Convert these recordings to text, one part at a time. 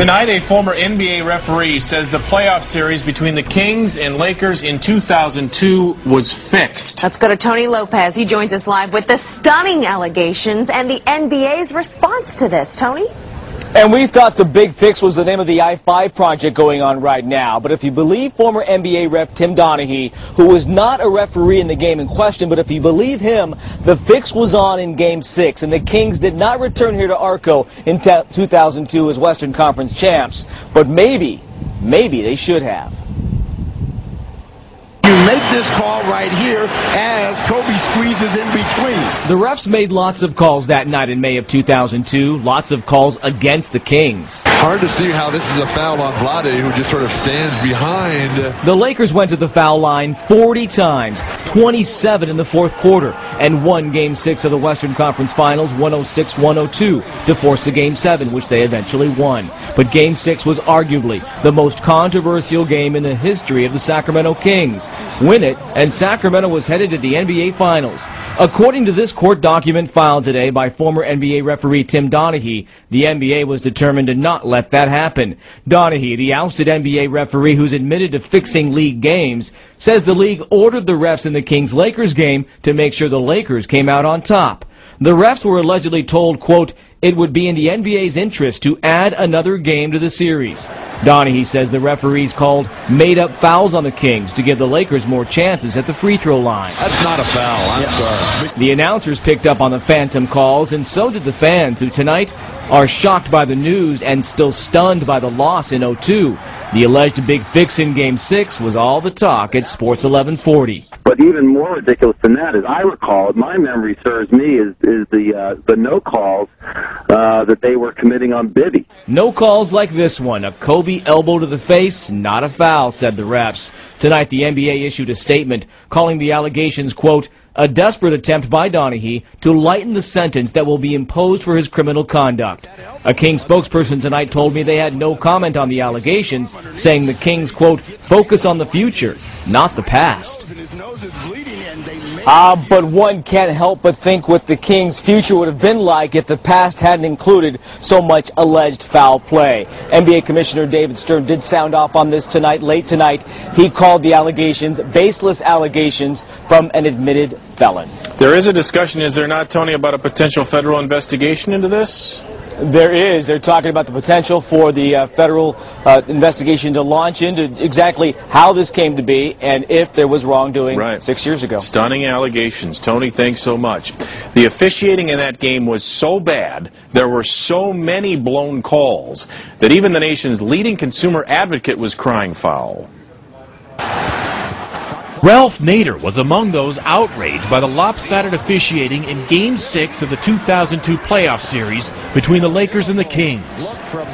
Tonight, a former NBA referee says the playoff series between the Kings and Lakers in 2002 was fixed. Let's go to Tony Lopez. He joins us live with the stunning allegations and the NBA's response to this. Tony? And we thought the big fix was the name of the I-5 project going on right now. But if you believe former NBA ref Tim Donaghy, who was not a referee in the game in question, but if you believe him, the fix was on in Game 6. And the Kings did not return here to Arco in 2002 as Western Conference champs. But maybe they should have. You make this call right here as Kobe squeezes in between. The refs made lots of calls that night in May of 2002, lots of calls against the Kings. Hard to see how this is a foul on Vlade, who just sort of stands behind. The Lakers went to the foul line 40 times, 27 in the fourth quarter, and won Game 6 of the Western Conference Finals 106-102 to force a Game 7, which they eventually won. But Game 6 was arguably the most controversial game in the history of the Sacramento Kings. Win it, and Sacramento was headed to the NBA Finals. According to this court document filed today by former NBA referee Tim Donaghy, the NBA was determined to not let that happen. Donaghy, the ousted NBA referee who's admitted to fixing league games, says the league ordered the refs in the Kings-Lakers game to make sure the Lakers came out on top. The refs were allegedly told, quote, it would be in the NBA's interest to add another game to the series. Donaghy says the referees called made-up fouls on the Kings to give the Lakers more chances at the free throw line. That's not a foul, I'm sorry. The announcers picked up on the phantom calls, and so did the fans, who tonight are shocked by the news and still stunned by the loss in 02. The alleged big fix in Game 6 was all the talk at Sports 1140. But even more ridiculous than that, as I recall, my memory serves me, is the no calls that they were committing on Bibby. No calls like this one. A Kobe elbow to the face, not a foul, said the refs. Tonight, the NBA issued a statement calling the allegations, quote, a desperate attempt by Donaghy to lighten the sentence that will be imposed for his criminal conduct. A Kings spokesperson tonight told me they had no comment on the allegations, saying the Kings, quote, focus on the future, not the past. But one can't help but think what the Kings' future would have been like if the past hadn't included so much alleged foul play. NBA Commissioner David Stern did sound off on this tonight, late tonight. He called the allegations baseless allegations from an admitted felon. There is a discussion, is there not, Tony, about a potential federal investigation into this? There is. They're talking about the potential for the federal investigation to launch into exactly how this came to be and if there was wrongdoing 6 years ago. Stunning allegations. Tony, thanks so much. The officiating in that game was so bad, there were so many blown calls, that even the nation's leading consumer advocate was crying foul. Ralph Nader was among those outraged by the lopsided officiating in Game 6 of the 2002 playoff series between the Lakers and the Kings.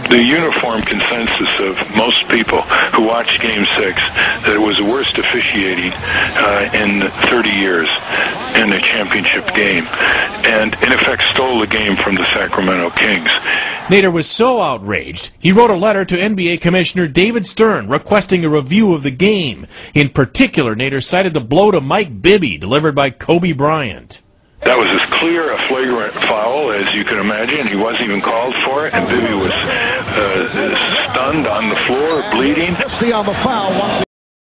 The uniform consensus of most people who watched Game 6 that it was the worst officiating in 30 years in a championship game, and in effect stole the game from the Sacramento Kings. Nader was so outraged, he wrote a letter to NBA Commissioner David Stern requesting a review of the game. In particular, Nader cited the blow to Mike Bibby delivered by Kobe Bryant. That was as clear a flagrant foul as you can imagine. He wasn't even called for it, and Bibby was stunned on the floor, bleeding. On the foul.